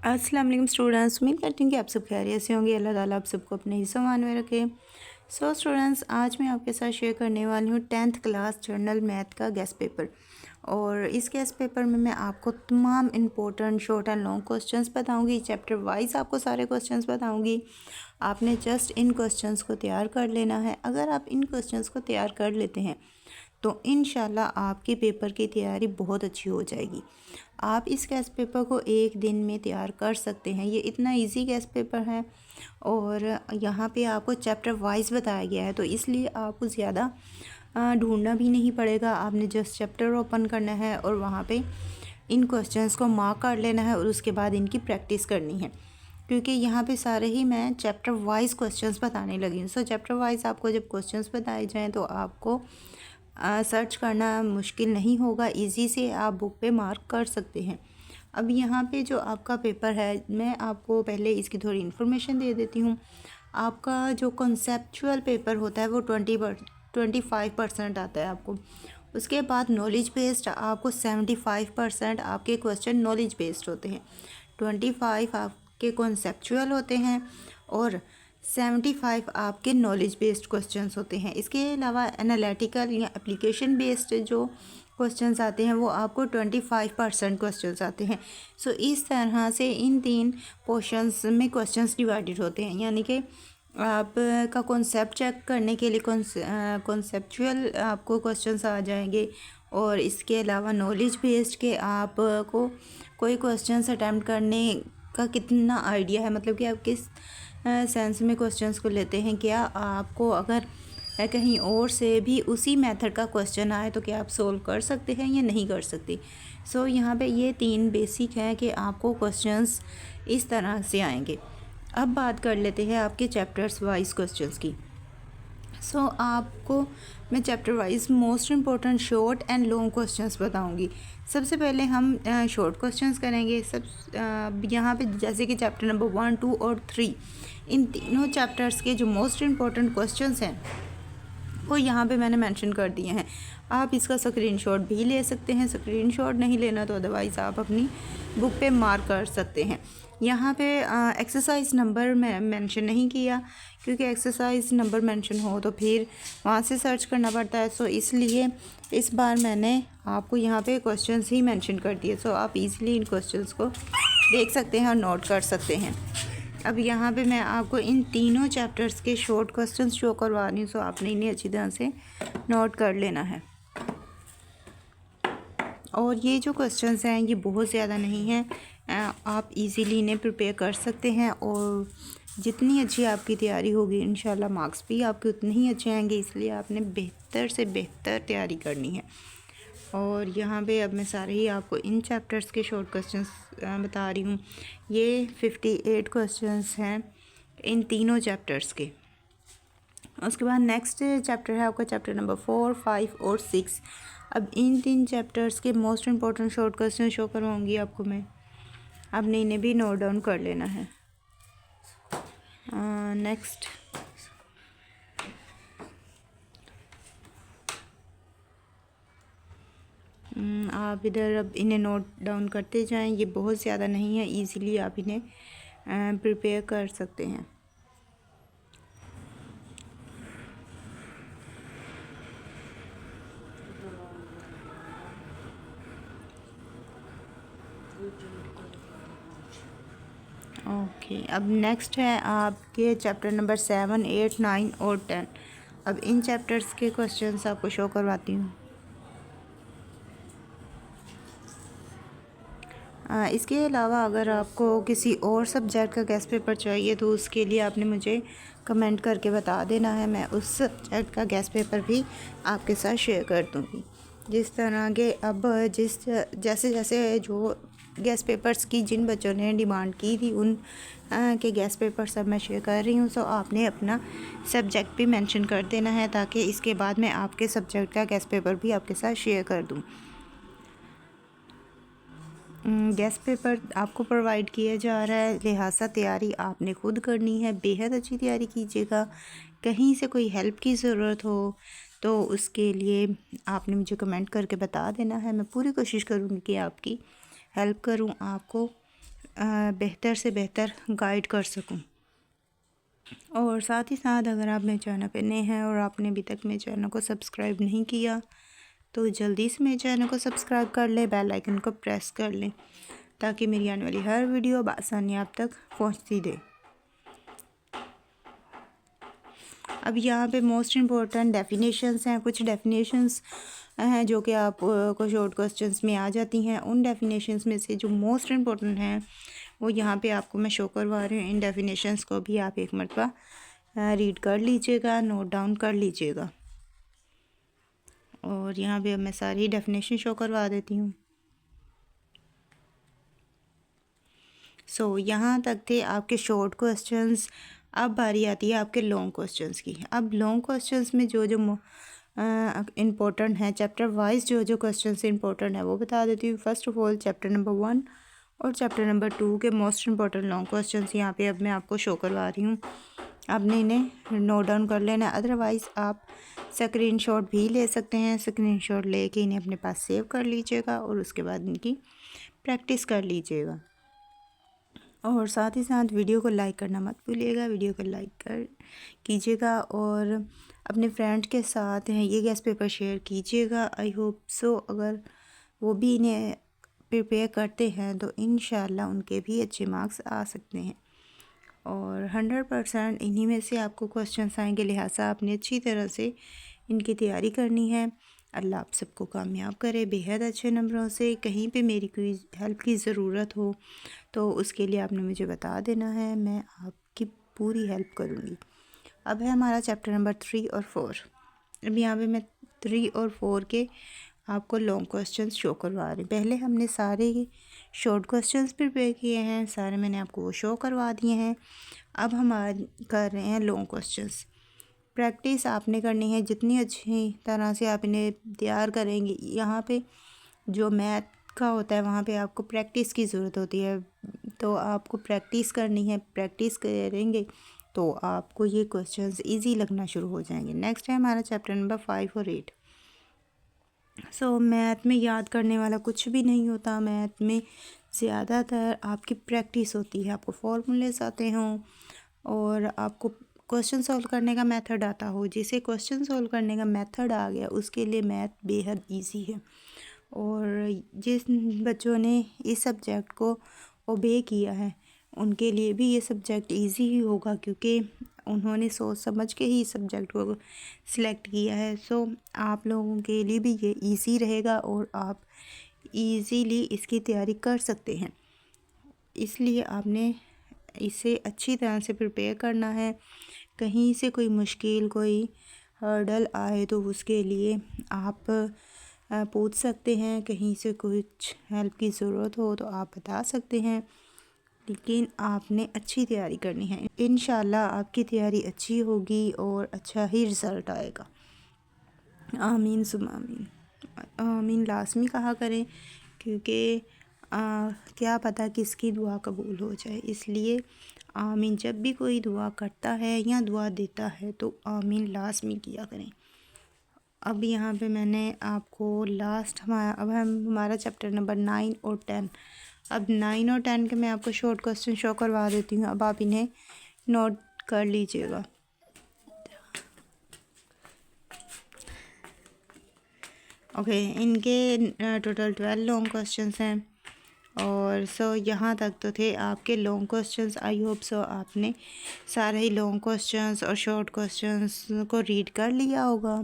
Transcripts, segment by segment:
अस्सलाम वालेकुम स्टूडेंट्स, उम्मीद करती हूँ कि आप सब खैरियत से होंगे। अल्लाह ताला आप सबको अपने ही सामान में रखे। सो स्टूडेंट्स, आज मैं आपके साथ शेयर करने वाली हूँ 10th क्लास जनरल मैथ का गेस्ट पेपर। और इस गेस्ट पेपर में मैं आपको तमाम important short and long questions बताऊँगी। चैप्टर वाइज आपको सारे क्वेश्चंस बताऊँगी। आपने जस्ट इन क्वेश्चंस को तैयार कर लेना है। अगर आप इन क्वेश्चंस को तैयार कर लेते हैं तो इंशाल्लाह आपके पेपर की तैयारी बहुत अच्छी हो जाएगी। आप इस गेस्ट पेपर को एक दिन में तैयार कर सकते हैं। ये इतना इजी गेस्ट पेपर है और यहाँ पे आपको चैप्टर वाइज बताया गया है, तो इसलिए आपको ज़्यादा ढूंढना भी नहीं पड़ेगा। आपने जस्ट चैप्टर ओपन करना है और वहाँ पे इन क्वेश्चंस को मार्क कर लेना है और उसके बाद इनकी प्रैक्टिस करनी है, क्योंकि यहाँ पे सारे ही मैं चैप्टर वाइज क्वेश्चंस बताने लगी हूँ। सो चैप्टर वाइज आपको जब क्वेश्चंस बताए जाएँ तो आपको सर्च करना मुश्किल नहीं होगा, इजी से आप बुक पे मार्क कर सकते हैं। अब यहाँ पे जो आपका पेपर है, मैं आपको पहले इसकी थोड़ी इन्फॉर्मेशन दे देती हूँ। आपका जो कॉन्सेप्चुअल पेपर होता है वो 25% आता है आपको। उसके बाद नॉलेज बेस्ड आपको 75% आपके क्वेश्चन नॉलेज बेस्ड होते हैं, 25 आपके कॉन्सेप्चुअल होते हैं और 75 आपके नॉलेज बेस्ड क्वेश्चंस होते हैं। इसके अलावा एनालिटिकल या एप्लीकेशन बेस्ड जो क्वेश्चंस आते हैं वो आपको 25% क्वेश्चंस आते हैं। सो इस तरह से इन 3 पोर्शंस में क्वेश्चंस डिवाइडेड होते हैं, यानी कि आपका कॉन्सेप्ट चेक करने के लिए कॉन्सेप्चुअल आपको क्वेश्चंस आ जाएंगे और इसके अलावा नॉलेज बेस्ड के आपको कोई क्वेश्चंस अटैम्प्ट करने का कितना आइडिया है, मतलब कि आप किस सेंस में क्वेश्चंस को लेते हैं। क्या आपको अगर कहीं और से भी उसी मेथड का क्वेश्चन आए तो क्या आप सोल्व कर सकते हैं या नहीं कर सकते। सो यहाँ पे ये 3 बेसिक हैं कि आपको क्वेश्चंस इस तरह से आएंगे। अब बात कर लेते हैं आपके चैप्टर्स वाइज क्वेश्चंस की। सो आपको मैं chapter wise most important short and long questions बताऊंगी। सबसे पहले हम शॉर्ट क्वेश्चंस करेंगे। यहाँ पे जैसे कि चैप्टर नंबर 1, 2 और 3, इन तीनों चैप्टर्स के जो मोस्ट इम्पॉर्टेंट क्वेश्चंस हैं वो यहाँ पे मैंने मेंशन कर दिए हैं। आप इसका स्क्रीनशॉट भी ले सकते हैं, स्क्रीनशॉट नहीं लेना तो अदरवाइज़ आप अपनी बुक पे मार्क कर सकते हैं। यहाँ पे एक्सरसाइज नंबर मैं मेंशन नहीं किया, क्योंकि एक्सरसाइज नंबर मेंशन हो तो फिर वहाँ से सर्च करना पड़ता है। सो इसलिए इस बार मैंने आपको यहाँ पे क्वेश्चंस ही मेंशन कर दिए। सो आप इजीली इन क्वेश्चंस को देख सकते हैं और नोट कर सकते हैं। अब यहाँ पे मैं आपको इन तीनों चैप्टर्स के शॉर्ट क्वेश्चंस शो करवा रही हूँ, सो आपने इन्हें अच्छी तरह से नोट कर लेना है। और ये जो क्वेश्चंस हैं ये बहुत ज़्यादा नहीं हैं, आप इजीली इन्हें प्रिपेयर कर सकते हैं और जितनी अच्छी आपकी तैयारी होगी इंशाल्लाह मार्क्स भी आपके उतने ही अच्छे आएंगे। इसलिए आपने बेहतर से बेहतर तैयारी करनी है। और यहाँ पे अब मैं सारे ही आपको इन चैप्टर्स के शॉर्ट क्वेश्चंस बता रही हूँ। ये 58 क्वेश्चंस हैं इन तीनों चैप्टर्स के। उसके बाद नेक्स्ट चैप्टर है आपका चैप्टर नंबर 4, 5 और 6। अब इन 3 चैप्टर्स के most important short question show करवाऊँगी आपको मैं। आपने इन्हें भी नोट डाउन कर लेना है। नेक्स्ट आप इधर अब इन्हें नोट डाउन करते जाएं। ये बहुत ज़्यादा नहीं है, इजीली आप इन्हें प्रिपेयर कर सकते हैं। ओके, अब नेक्स्ट है आपके चैप्टर नंबर 7, 8, 9 और 10। अब इन चैप्टर्स के क्वेश्चंस आपको शो करवाती हूँ। इसके अलावा अगर आपको किसी और सब्जेक्ट का गेस्ट पेपर चाहिए तो उसके लिए आपने मुझे कमेंट करके बता देना है। मैं उस सब्जेक्ट का गेस्ट पेपर भी आपके साथ शेयर कर दूँगी। जिस तरह के अब जैसे जैसे जो गेस्ट पेपर्स की जिन बच्चों ने डिमांड की थी उन के गेस्ट पेपर सब मैं शेयर कर रही हूँ। सो आपने अपना सब्जेक्ट भी मेंशन कर देना है ताकि इसके बाद मैं आपके सब्जेक्ट का गेस्ट पेपर भी आपके साथ शेयर कर दूँ। गेस्ट पेपर आपको प्रोवाइड किया जा रहा है, लिहाजा तैयारी आपने खुद करनी है। बेहद अच्छी तैयारी कीजिएगा। कहीं से कोई हेल्प की ज़रूरत हो तो उसके लिए आपने मुझे कमेंट करके बता देना है। मैं पूरी कोशिश करूँगी कि आपकी हेल्प करूँ, आपको बेहतर से बेहतर गाइड कर सकूं। और साथ ही साथ अगर आप मेरे चैनल पे नए हैं और आपने अभी तक मेरे चैनल को सब्सक्राइब नहीं किया तो जल्दी से मेरे चैनल को सब्सक्राइब कर लें, बेल आइकन को प्रेस कर लें ताकि मेरी आने वाली हर वीडियो बआसानी आप तक पहुंचती रहे। अब यहाँ पे मोस्ट इम्पोर्टेंट डेफिनेशंस हैं, कुछ डेफिनेशंस हैं जो कि आप को शॉर्ट क्वेश्चंस में आ जाती हैं। उन डेफिनेशंस में से जो मोस्ट इम्पोर्टेंट हैं वो यहाँ पे आपको मैं शो करवा रही हूँ। इन डेफिनेशंस को भी आप एक मरतबा रीड कर लीजिएगा, नोट डाउन कर लीजिएगा। और यहाँ पे अब मैं सारी डेफिनेशन शो करवा देती हूँ। यहाँ तक थे आपके शॉर्ट क्वेश्चंस। अब बारी आती है आपके लॉन्ग क्वेश्चंस की। अब लॉन्ग क्वेश्चंस में जो जो इम्पोर्टेंट हैं, चैप्टर वाइज जो क्वेश्चंस इंपॉर्टेंट है वो बता देती हूँ। First of all chapter number 1 और चैप्टर नंबर 2 के मोस्ट इम्पॉर्टेंट लॉन्ग क्वेश्चंस यहाँ पे अब मैं आपको शो करवा रही हूँ। आपने इन्हें नोट डाउन कर लेना, अदरवाइज़ आप स्क्रीनशॉट भी ले सकते हैं। स्क्रीनशॉट लेके इन्हें अपने पास सेव कर लीजिएगा और उसके बाद इनकी प्रैक्टिस कर लीजिएगा। और साथ ही साथ वीडियो को लाइक करना मत भूलिएगा, वीडियो को लाइक कर कीजिएगा और अपने फ्रेंड के साथ ये गेस्ट पेपर शेयर कीजिएगा। आई होप सो अगर वो भी इन्हें प्रिपेयर करते हैं तो इंशाल्लाह उनके भी अच्छे मार्क्स आ सकते हैं। और 100% इन्हीं में से आपको क्वेश्चंस आएंगे, लिहाजा आपने अच्छी तरह से इनकी तैयारी करनी है। अल्लाह आप सबको कामयाब करे बेहद अच्छे नंबरों से। कहीं पे मेरी कोई हेल्प की ज़रूरत हो तो उसके लिए आपने मुझे बता देना है, मैं आपकी पूरी हेल्प करूँगी। अब है हमारा चैप्टर नंबर 3 और 4। अब यहाँ पे मैं 3 और 4 के आपको लॉन्ग क्वेश्चंस शो करवा रही हूँ। पहले हमने सारे शॉर्ट क्वेश्चंस प्रिपेयर किए हैं, सारे मैंने आपको वो शो करवा दिए हैं। अब हम कर रहे हैं लॉन्ग क्वेश्चंस। प्रैक्टिस आपने करनी है जितनी अच्छी तरह से आप इन्हें तैयार करेंगे। यहाँ पे जो मैथ का होता है वहाँ पे आपको प्रैक्टिस की ज़रूरत होती है, तो आपको प्रैक्टिस करनी है। प्रैक्टिस करेंगे तो आपको ये क्वेश्चंस इजी लगना शुरू हो जाएंगे। नेक्स्ट है हमारा चैप्टर नंबर 5 और 8। मैथ में याद करने वाला कुछ भी नहीं होता। मैथ में ज़्यादातर आपकी प्रैक्टिस होती है, आपको फॉर्मूलेस आते हों और आपको क्वेश्चन सॉल्व करने का मेथड आता हो। जिसे क्वेश्चन सॉल्व करने का मेथड आ गया उसके लिए मैथ बेहद इजी है। और जिस बच्चों ने इस सब्जेक्ट को ओबे किया है उनके लिए भी ये सब्जेक्ट इजी ही होगा, क्योंकि उन्होंने सोच समझ के ही इस सब्जेक्ट को सिलेक्ट किया है। आप लोगों के लिए भी ये इजी रहेगा और आप इजीली इसकी तैयारी कर सकते हैं। इसलिए आपने इसे अच्छी तरह से प्रिपेयर करना है। कहीं से कोई मुश्किल कोई हर्डल आए तो उसके लिए आप पूछ सकते हैं। कहीं से कुछ हेल्प की ज़रूरत हो तो आप बता सकते हैं, लेकिन आपने अच्छी तैयारी करनी है। इंशाल्लाह आपकी तैयारी अच्छी होगी और अच्छा ही रिज़ल्ट आएगा। आमीन सुम आमीन। आमीन लाज़मी कहा करें, क्योंकि क्या पता किसकी दुआ कबूल हो जाए। इसलिए आमीन जब भी कोई दुआ करता है या दुआ देता है तो आमीन लाज़मी किया करें। अब यहाँ पे मैंने आपको लास्ट हमारा चैप्टर नंबर 9 और 10। अब 9 और 10 के मैं आपको शॉर्ट क्वेश्चन शो करवा देती हूँ। अब आप इन्हें नोट कर लीजिएगा। ओके, इनके टोटल 12 लॉन्ग क्वेश्चंस हैं। और यहाँ तक तो थे आपके लॉन्ग क्वेश्चंस। आई होप आपने सारे ही लॉन्ग क्वेश्चंस और शॉर्ट क्वेश्चंस को रीड कर लिया होगा।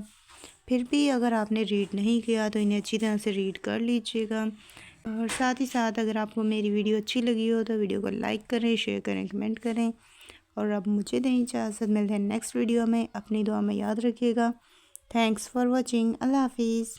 फिर भी अगर आपने रीड नहीं किया तो इन्हें अच्छी तरह से रीड कर लीजिएगा। और साथ ही साथ अगर आपको मेरी वीडियो अच्छी लगी हो तो वीडियो को लाइक करें, शेयर करें, कमेंट करें। और अब मुझे दें इजाज़त, मिलते हैं नेक्स्ट वीडियो में। अपनी दुआ में याद रखिएगा। Thanks for watching. अल्लाह हाफिज़।